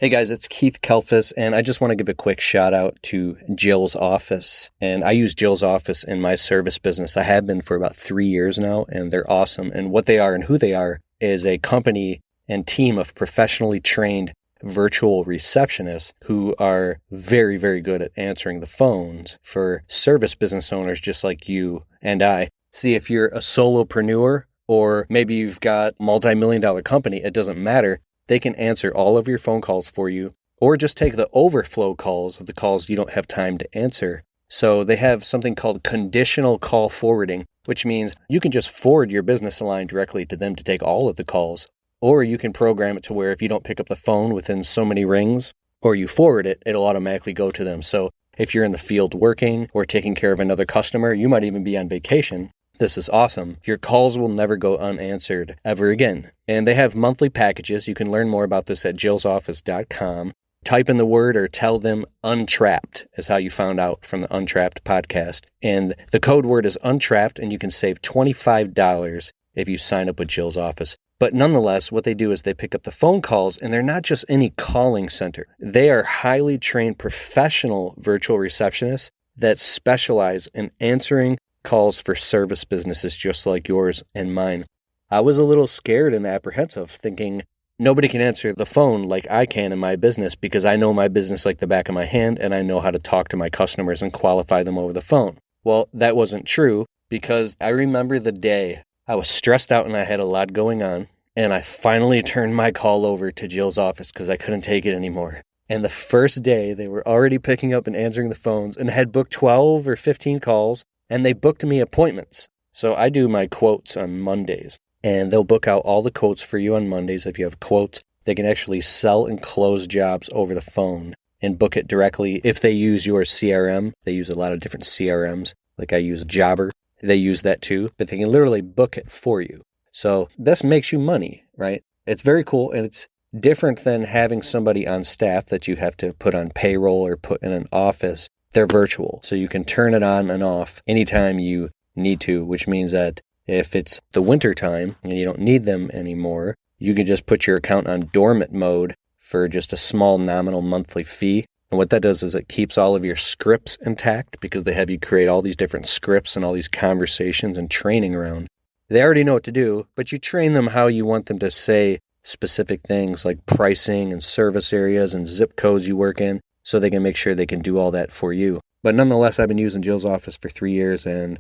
Hey guys, it's Keith Kalfas, and I just want to give a quick shout out to Jill's Office. And I use Jill's Office in my service business. I have been for about 3 years now, and they're awesome. And what they are and who they are is a company and team of professionally trained virtual receptionists who are very, very good at answering the phones for service business owners just like you and I. See, if you're a solopreneur or maybe you've got a multi-million-dollar company, it doesn't matter. They can answer all of your phone calls for you, or just take the overflow calls of the calls you don't have time to answer. So they have something called conditional call forwarding, which means you can just forward your business line directly to them to take all of the calls, or you can program it to where if you don't pick up the phone within so many rings, or you forward it, it'll automatically go to them. So if you're in the field working or taking care of another customer, you might even be on vacation. This is awesome. Your calls will never go unanswered ever again. And they have monthly packages. You can learn more about this at jillsoffice.com. Type in the word or tell them Untrapped is how you found out from the Untrapped podcast. And the code word is Untrapped, and you can save $25 if you sign up with Jill's Office. But nonetheless, what they do is they pick up the phone calls, and they're not just any calling center. They are highly trained professional virtual receptionists that specialize in answering calls for service businesses just like yours and mine. I was a little scared and apprehensive, thinking nobody can answer the phone like I can in my business because I know my business like the back of my hand and I know how to talk to my customers and qualify them over the phone. Well, that wasn't true because I remember the day I was stressed out and I had a lot going on, and I finally turned my call over to Jill's Office because I couldn't take it anymore. And the first day they were already picking up and answering the phones and had booked 12 or 15 calls. And they booked me appointments. So I do my quotes on Mondays. And they'll book out all the quotes for you on Mondays. If you have quotes, they can actually sell and close jobs over the phone and book it directly. If they use your CRM, they use a lot of different CRMs. Like I use Jobber. They use that too. But they can literally book it for you. So this makes you money, right? It's very cool. And it's different than having somebody on staff that you have to put on payroll or put in an office. They're virtual, so you can turn it on and off anytime you need to, which means that if it's the winter time and you don't need them anymore, you can just put your account on dormant mode for just a small nominal monthly fee. And what that does is it keeps all of your scripts intact because they have you create all these different scripts and all these conversations and training around. They already know what to do, but you train them how you want them to say specific things like pricing and service areas and zip codes you work in, so they can make sure they can do all that for you. But nonetheless, I've been using Jill's Office for 3 years, and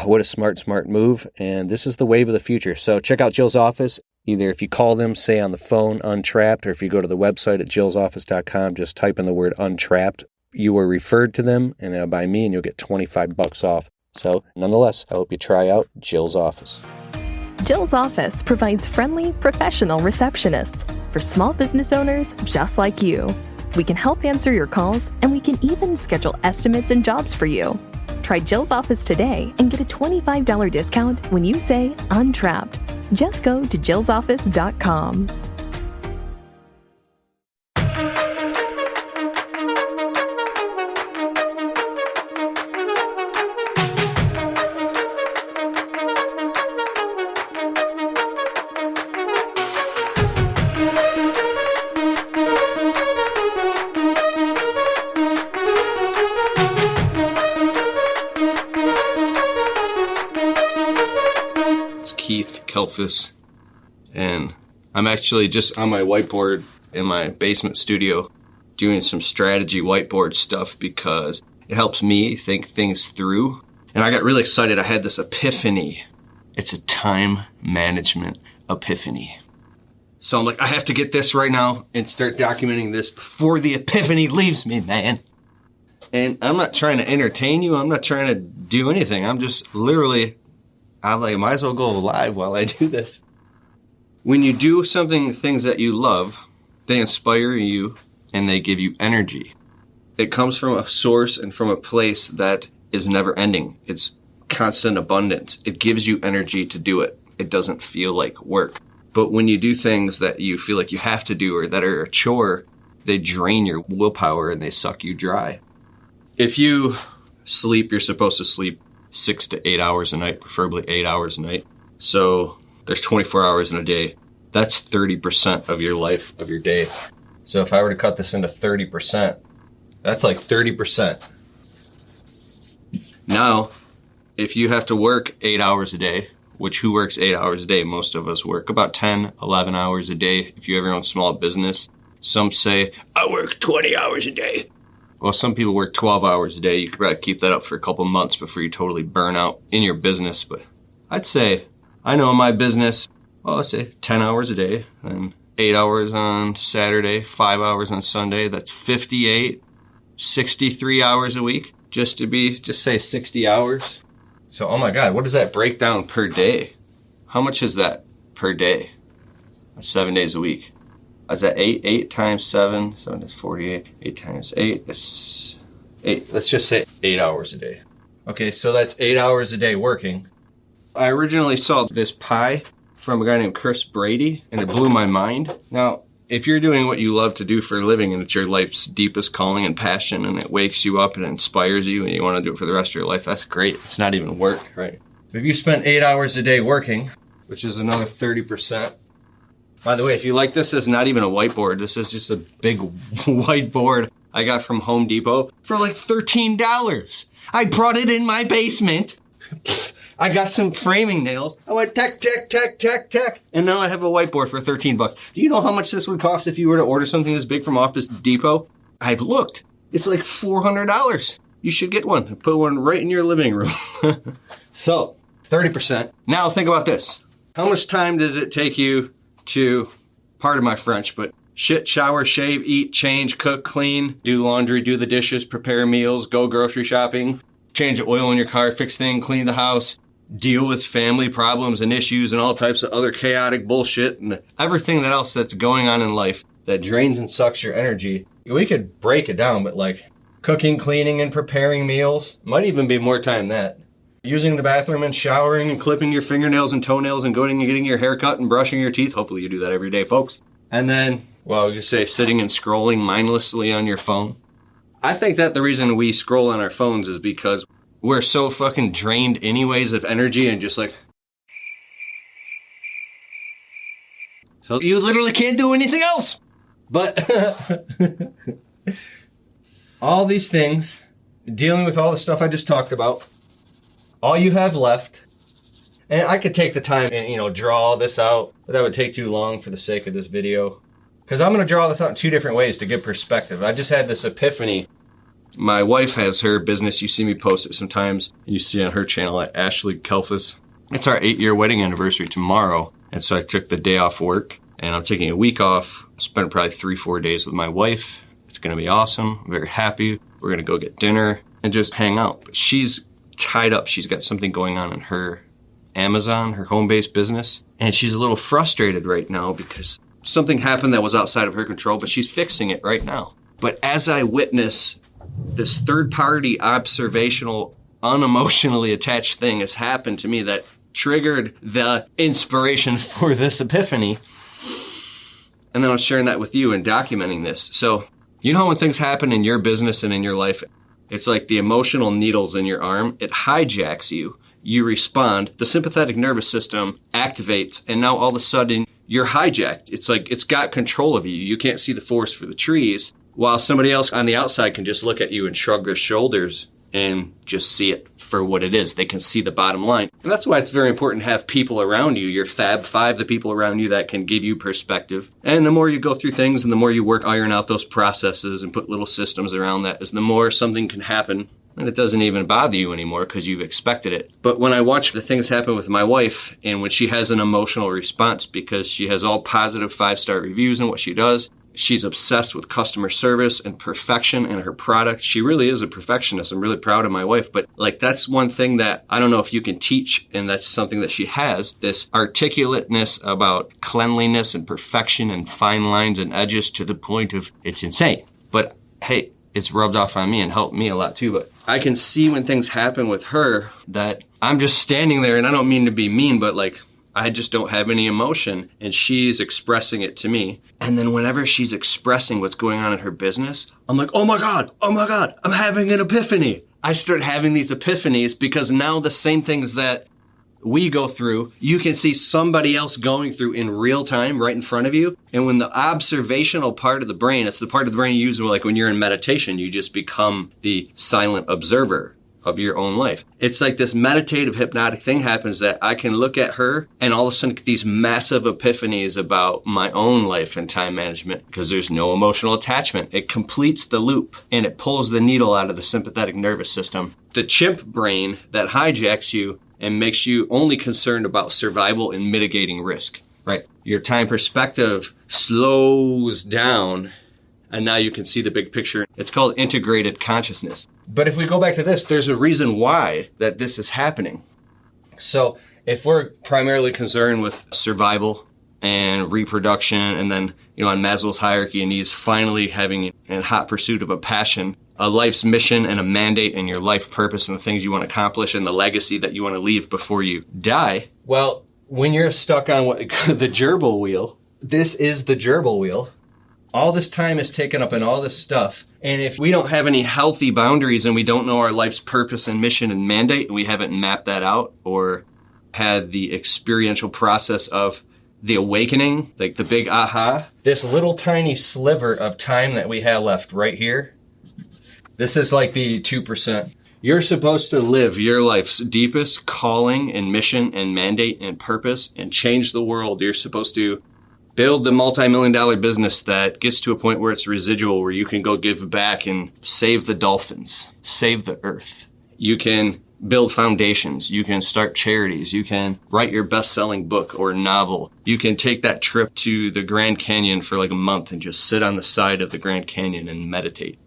what a smart move. And this is the wave of the future. So check out Jill's Office. Either if you call them, say on the phone, Untrapped, or if you go to the website at jillsoffice.com, just type in the word Untrapped. You were referred to them and by me, and you'll get $25 off. So nonetheless, I hope you try out Jill's Office. Jill's Office provides friendly, professional receptionists for small business owners just like you. We can help answer your calls, and we can even schedule estimates and jobs for you. Try Jill's Office today and get a $25 discount when you say Untrapped. Just go to jillsoffice.com. Keith Kalfas, and I'm actually just on my whiteboard in my basement studio doing some strategy whiteboard stuff because it helps me think things through. And I got really excited. I had this epiphany. It's a time management epiphany. So I'm like, I have to get this right now and start documenting this before the epiphany leaves me, man. And I'm not trying to entertain you. I'm not trying to do anything. I'm just literally, I might as well go live while I do this. When you do things that you love, they inspire you and they give you energy. It comes from a source and from a place that is never ending. It's constant abundance. It gives you energy to do it. It doesn't feel like work. But when you do things that you feel like you have to do or that are a chore, they drain your willpower and they suck you dry. If you sleep, you're supposed to sleep 6 to 8 hours a night, preferably 8 hours a night. So there's 24 hours in a day. That's 30% of your life, of your day. So if I were to cut this into 30%, that's like 30%. Now, if you have to work 8 hours a day, which who works 8 hours a day? Most of us work about 10, 11 hours a day. If you have your own small business, some say, I work 20 hours a day. Well, some people work 12 hours a day. You could probably keep that up for a couple months before you totally burn out in your business. But I'd say, I know in my business, well, let's say 10 hours a day, and 8 hours on Saturday, 5 hours on Sunday. That's 58, 63 hours a week. Just say 60 hours. So, oh my God, what does that break down per day? How much is that per day? That's 7 days a week. Is that 8 times 7? 7 is 48. 8 times 8 is 8. Let's just say 8 hours a day. Okay, so that's 8 hours a day working. I originally saw this pie from a guy named Chris Brady, and it blew my mind. Now, if you're doing what you love to do for a living and it's your life's deepest calling and passion and it wakes you up and inspires you and you want to do it for the rest of your life, that's great. It's not even work, right? But if you spent 8 hours a day working, which is another 30%. By the way, if you like this is not even a whiteboard. This is just a big whiteboard I got from Home Depot for like $13. I brought it in my basement. I got some framing nails. I went tack, tack, tack, tack, tack. And now I have a whiteboard for $13. Do you know how much this would cost if you were to order something this big from Office Depot? I've looked. It's like $400. You should get one. Put one right in your living room. So, 30%. Now think about this. How much time does it take you to, pardon my French, but shit, shower, shave, eat, change, cook, clean, do laundry, do the dishes, prepare meals, go grocery shopping, change the oil in your car, fix things, clean the house, deal with family problems and issues and all types of other chaotic bullshit and everything else that's going on in life that drains and sucks your energy. We could break it down, but like cooking, cleaning, and preparing meals might even be more time than that. Using the bathroom and showering and clipping your fingernails and toenails and going and getting your hair cut and brushing your teeth. Hopefully you do that every day, folks. And then, well, you say sitting and scrolling mindlessly on your phone. I think that the reason we scroll on our phones is because we're so fucking drained anyways of energy and just like... So you literally can't do anything else! But all these things, dealing with all the stuff I just talked about, all you have left, and I could take the time and, draw all this out, but that would take too long for the sake of this video. Because I'm going to draw this out in two different ways to get perspective. I just had this epiphany. My wife has her business. You see me post it sometimes. You see on her channel at Ashley Kalfas. It's our 8-year wedding anniversary tomorrow. And so I took the day off work and I'm taking a week off. I spent probably 3-4 days with my wife. It's going to be awesome. I'm very happy. We're going to go get dinner and just hang out. But she's tied up. She's got something going on in her Amazon, her home-based business. And she's a little frustrated right now because something happened that was outside of her control, but she's fixing it right now. But as I witness this third-party, observational, unemotionally attached thing has happened to me that triggered the inspiration for this epiphany. And then I'm sharing that with you and documenting this. So, you know when things happen in your business and in your life, it's like the emotional needles in your arm. It hijacks you. You respond. The sympathetic nervous system activates, and now all of a sudden, you're hijacked. It's like it's got control of you. You can't see the forest for the trees. While somebody else on the outside can just look at you and shrug their shoulders and just see it for what it is. They can see the bottom line. And that's why it's very important to have people around you, your Fab Five, the people around you that can give you perspective. And the more you go through things and the more you iron out those processes and put little systems around that, is the more something can happen. And it doesn't even bother you anymore because you've expected it. But when I watch the things happen with my wife and when she has an emotional response because she has all positive 5-star reviews in what she does, she's obsessed with customer service and perfection in her product. She really is a perfectionist. I'm really proud of my wife. But like that's one thing that I don't know if you can teach, and that's something that she has, this articulateness about cleanliness and perfection and fine lines and edges to the point of it's insane. But hey, it's rubbed off on me and helped me a lot too. But I can see when things happen with her that I'm just standing there, and I don't mean to be mean, but like I just don't have any emotion, and she's expressing it to me. And then whenever she's expressing what's going on in her business, I'm like, oh my God, I'm having an epiphany. I start having these epiphanies because now the same things that we go through, you can see somebody else going through in real time right in front of you. And when the observational part of the brain, it's the part of the brain you use like when you're in meditation, you just become the silent observer of your own life. It's like this meditative hypnotic thing happens that I can look at her and all of a sudden get these massive epiphanies about my own life and time management because there's no emotional attachment. It completes the loop and it pulls the needle out of the sympathetic nervous system. The chimp brain that hijacks you and makes you only concerned about survival and mitigating risk, right? Your time perspective slows down and now you can see the big picture. It's called integrated consciousness. But if we go back to this, there's a reason why that this is happening. So if we're primarily concerned with survival and reproduction, and then, on Maslow's hierarchy of needs, finally having a hot pursuit of a passion, a life's mission and a mandate and your life purpose and the things you want to accomplish and the legacy that you want to leave before you die. Well, when you're stuck on the gerbil wheel, this is the gerbil wheel. All this time is taken up in all this stuff. And if we don't have any healthy boundaries and we don't know our life's purpose and mission and mandate, and we haven't mapped that out or had the experiential process of the awakening, like the big aha, this little tiny sliver of time that we have left right here, this is like the 2%. You're supposed to live your life's deepest calling and mission and mandate and purpose and change the world. You're supposed to build the multi-million-dollar business that gets to a point where it's residual, where you can go give back and save the dolphins, save the earth. You can build foundations. You can start charities. You can write your best-selling book or novel. You can take that trip to the Grand Canyon for like a month and just sit on the side of the Grand Canyon and meditate.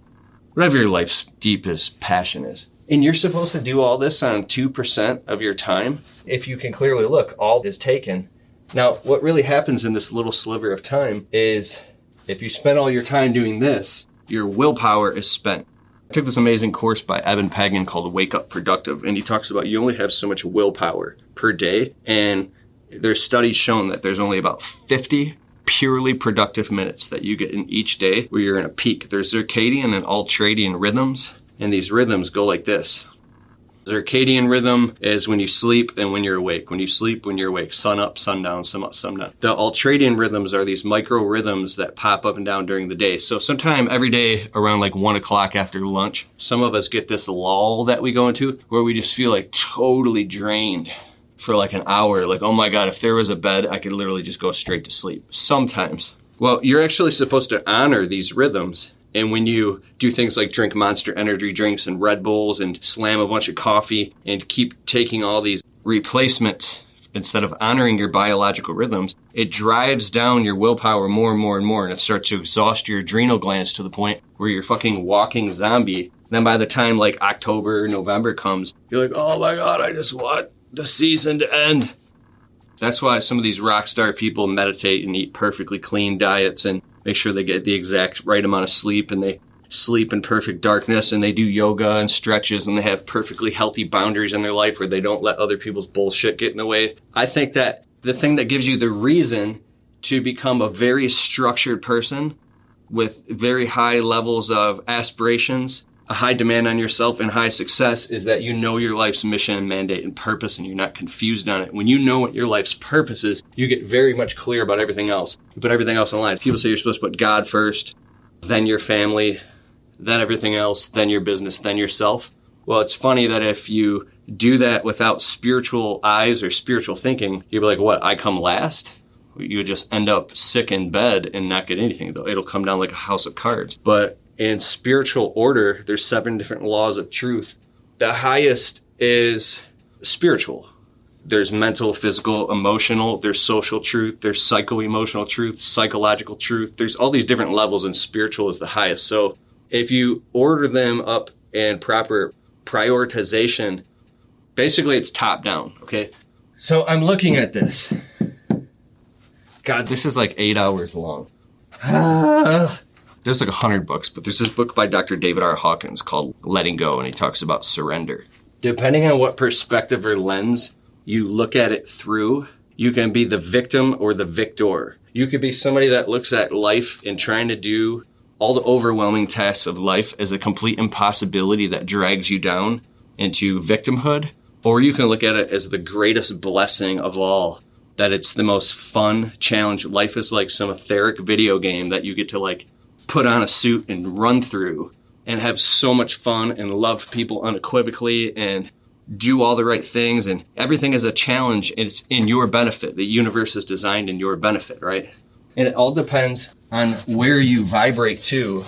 Whatever your life's deepest passion is. And you're supposed to do all this on 2% of your time. If you can clearly look, all is taken. Now, what really happens in this little sliver of time is if you spend all your time doing this, your willpower is spent. I took this amazing course by Eben Pagan called Wake Up Productive, and he talks about you only have so much willpower per day, and there's studies shown that there's only about 50 purely productive minutes that you get in each day where you're in a peak. There's circadian and ultradian rhythms, and these rhythms go like this. Circadian rhythm is when you sleep and when you're awake. When you sleep, when you're awake. Sun up, sun down, sun up, sun down. The ultradian rhythms are these micro rhythms that pop up and down during the day. So sometime every day around like 1 o'clock after lunch, some of us get this lull that we go into where we just feel like totally drained for like an hour. Like, oh my God, if there was a bed, I could literally just go straight to sleep. Sometimes. Well, you're actually supposed to honor these rhythms. And when you do things like drink Monster energy drinks and Red Bulls and slam a bunch of coffee and keep taking all these replacements instead of honoring your biological rhythms, it drives down your willpower more and more and more, and it starts to exhaust your adrenal glands to the point where you're fucking walking zombie. Then by the time like October or November comes, you're like, oh my God, I just want the season to end. That's why some of these rock star people meditate and eat perfectly clean diets and make sure they get the exact right amount of sleep, and they sleep in perfect darkness, and they do yoga and stretches, and they have perfectly healthy boundaries in their life where they don't let other people's bullshit get in the way. I think that the thing that gives you the reason to become a very structured person with very high levels of aspirations, a high demand on yourself, and high success is that you know your life's mission and mandate and purpose, and you're not confused on it. When you know what your life's purpose is, you get very much clear about everything else. You put everything else in line. People say you're supposed to put God first, then your family, then everything else, then your business, then yourself. Well, it's funny that if you do that without spiritual eyes or spiritual thinking, you'd be like, what, I come last? You would just end up sick in bed and not get anything. It'll come down like a house of cards. But in spiritual order, there's 7 different laws of truth. The highest is spiritual. There's mental, physical, emotional, there's social truth, there's psycho-emotional truth, psychological truth. There's all these different levels, and spiritual is the highest. So if you order them up in proper prioritization, basically it's top down, okay? So I'm looking at this. God, this is like 8 hours long. There's like 100 books, but there's this book by Dr. David R. Hawkins called Letting Go, and he talks about surrender. Depending on what perspective or lens you look at it through, you can be the victim or the victor. You could be somebody that looks at life and trying to do all the overwhelming tasks of life as a complete impossibility that drags you down into victimhood. Or you can look at it as the greatest blessing of all, that it's the most fun challenge. Life is like some etheric video game that you get to like put on a suit and run through and have so much fun and love people unequivocally and do all the right things, and everything is a challenge, and it's in your benefit. The universe is designed in your benefit, right? And it all depends on where you vibrate to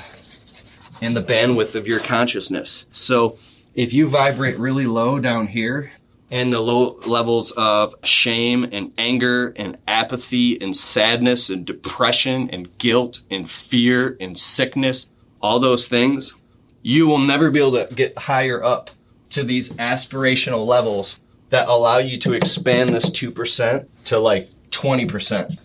and the bandwidth of your consciousness. So if you vibrate really low down here, and the low levels of shame and anger and apathy and sadness and depression and guilt and fear and sickness, all those things, you will never be able to get higher up to these aspirational levels that allow you to expand this 2% to like 20%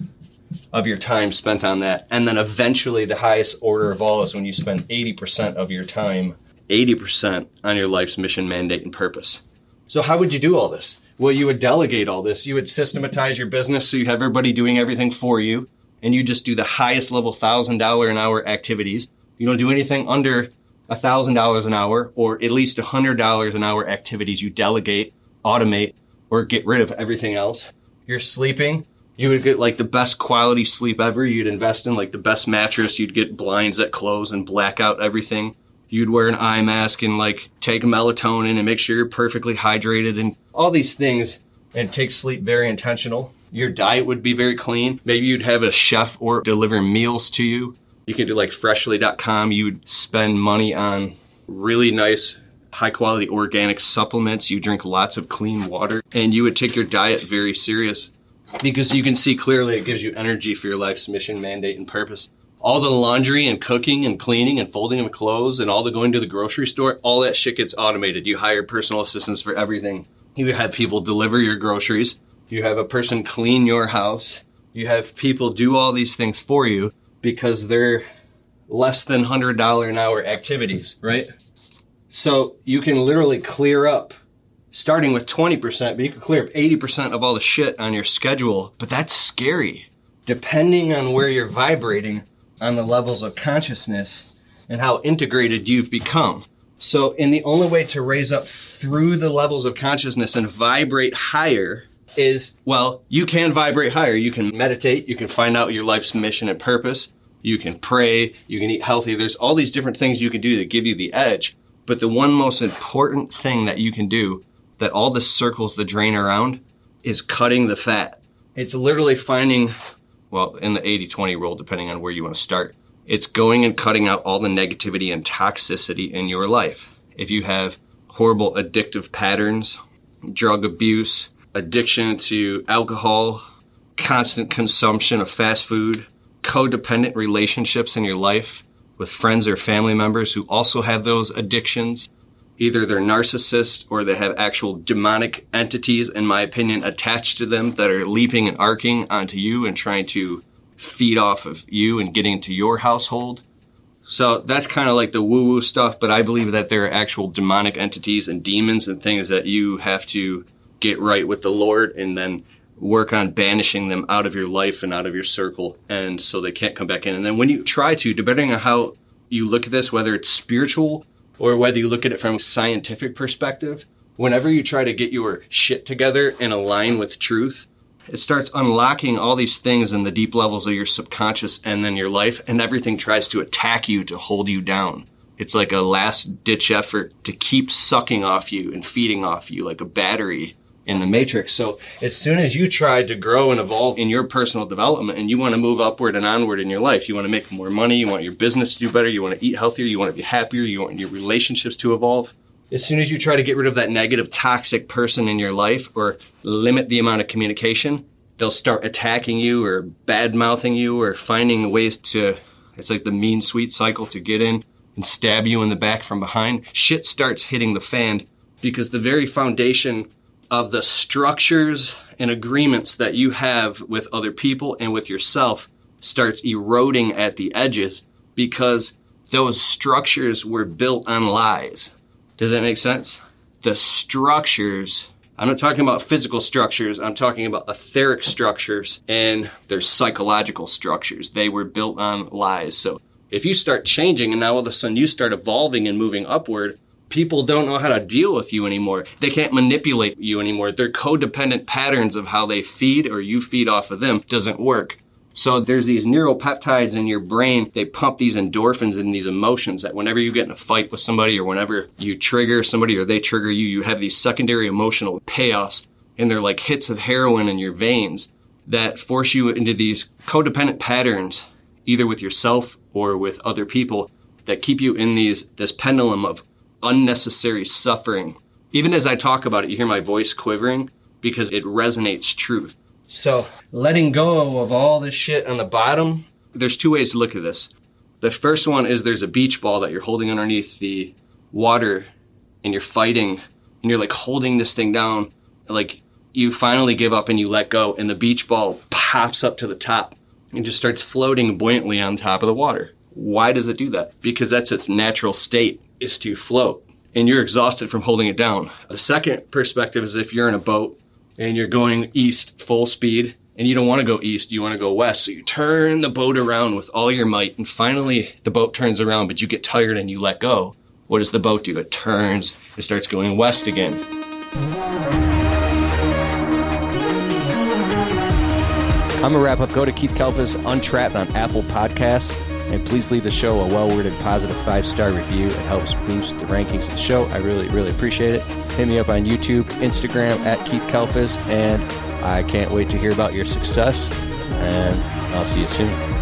of your time spent on that. And then eventually the highest order of all is when you spend 80% of your time, 80% on your life's mission, mandate, and purpose. So how would you do all this? Well, you would delegate all this. You would systematize your business so you have everybody doing everything for you, and you just do the highest level $1,000 an hour activities. You don't do anything under $1,000 an hour, or at least $100 an hour activities. You delegate, automate, or get rid of everything else. You're sleeping. You would get like the best quality sleep ever. You'd invest in like the best mattress. You'd get blinds that close and black out everything. You'd wear an eye mask and like take melatonin and make sure you're perfectly hydrated and all these things, and take sleep very intentional. Your diet would be very clean. Maybe you'd have a chef or deliver meals to you. You can do like freshly.com. You'd spend money on really nice, high quality organic supplements. You drink lots of clean water, and you would take your diet very serious because you can see clearly it gives you energy for your life's mission, mandate, and purpose. All the laundry and cooking and cleaning and folding of clothes and all the going to the grocery store, all that shit gets automated. You hire personal assistants for everything. You have people deliver your groceries. You have a person clean your house. You have people do all these things for you because they're less than $100 an hour activities, right? So you can literally clear up, starting with 20%, but you can clear up 80% of all the shit on your schedule. But that's scary. Depending on where you're vibrating on the levels of consciousness and how integrated you've become. So, and the only way to raise up through the levels of consciousness and vibrate higher is, well, you can vibrate higher. You can meditate. You can find out your life's mission and purpose. You can pray. You can eat healthy. There's all these different things you can do to give you the edge. But the one most important thing that you can do that all the circles the drain around is cutting the fat. It's literally finding, well, in the 80-20 rule, depending on where you want to start, it's going and cutting out all the negativity and toxicity in your life. If you have horrible addictive patterns, drug abuse, addiction to alcohol, constant consumption of fast food, codependent relationships in your life with friends or family members who also have those addictions, either they're narcissists or they have actual demonic entities, in my opinion, attached to them that are leaping and arcing onto you and trying to feed off of you and getting into your household. So that's kind of like the woo-woo stuff, but I believe that there are actual demonic entities and demons and things that you have to get right with the Lord and then work on banishing them out of your life and out of your circle, and so they can't come back in. And then when you try to, depending on how you look at this, whether it's spiritual or whether you look at it from a scientific perspective, whenever you try to get your shit together and align with truth, it starts unlocking all these things in the deep levels of your subconscious and then your life, and everything tries to attack you to hold you down. It's like a last-ditch effort to keep sucking off you and feeding off you like a battery in the matrix. So as soon as you try to grow and evolve in your personal development and you want to move upward and onward in your life, you want to make more money, you want your business to do better, you want to eat healthier, you want to be happier, you want your relationships to evolve. As soon as you try to get rid of that negative, toxic person in your life or limit the amount of communication, they'll start attacking you or bad-mouthing you or finding ways to, it's like the mean sweet cycle, to get in and stab you in the back from behind. Shit starts hitting the fan because the very foundation of the structures and agreements that you have with other people and with yourself starts eroding at the edges because those structures were built on lies. Does that make sense? The structures, I'm not talking about physical structures, I'm talking about etheric structures and their psychological structures. They were built on lies. So if you start changing and now all of a sudden you start evolving and moving upward, People don't know how to deal with you anymore. They can't manipulate you anymore. Their codependent patterns of how they feed or you feed off of them doesn't work. So there's these neuropeptides in your brain. They pump these endorphins and these emotions that whenever you get in a fight with somebody or whenever you trigger somebody or they trigger you, you have these secondary emotional payoffs, and they're like hits of heroin in your veins that force you into these codependent patterns, either with yourself or with other people, that keep you in this pendulum of unnecessary suffering. Even as I talk about it, you hear my voice quivering because it resonates truth. So letting go of all this shit on the bottom, there's two ways to look at this. The first one is there's a beach ball that you're holding underneath the water and you're fighting and you're like holding this thing down. Like you finally give up and you let go and the beach ball pops up to the top and just starts floating buoyantly on top of the water. Why does it do that? Because that's its natural state, is to float. And you're exhausted from holding it down. The second perspective is if you're in a boat and you're going east full speed and you don't want to go east, you want to go west. So you turn the boat around with all your might and finally the boat turns around, but you get tired and you let go. What does the boat do? It turns, it starts going west again. I'm going to wrap up. Go to Keith Kalfas Untrapped on Apple Podcasts. And please leave the show a well-worded positive 5-star review. It helps boost the rankings of the show. I really, really appreciate it. Hit me up on YouTube, Instagram, at Keith Kalfas. And I can't wait to hear about your success. And I'll see you soon.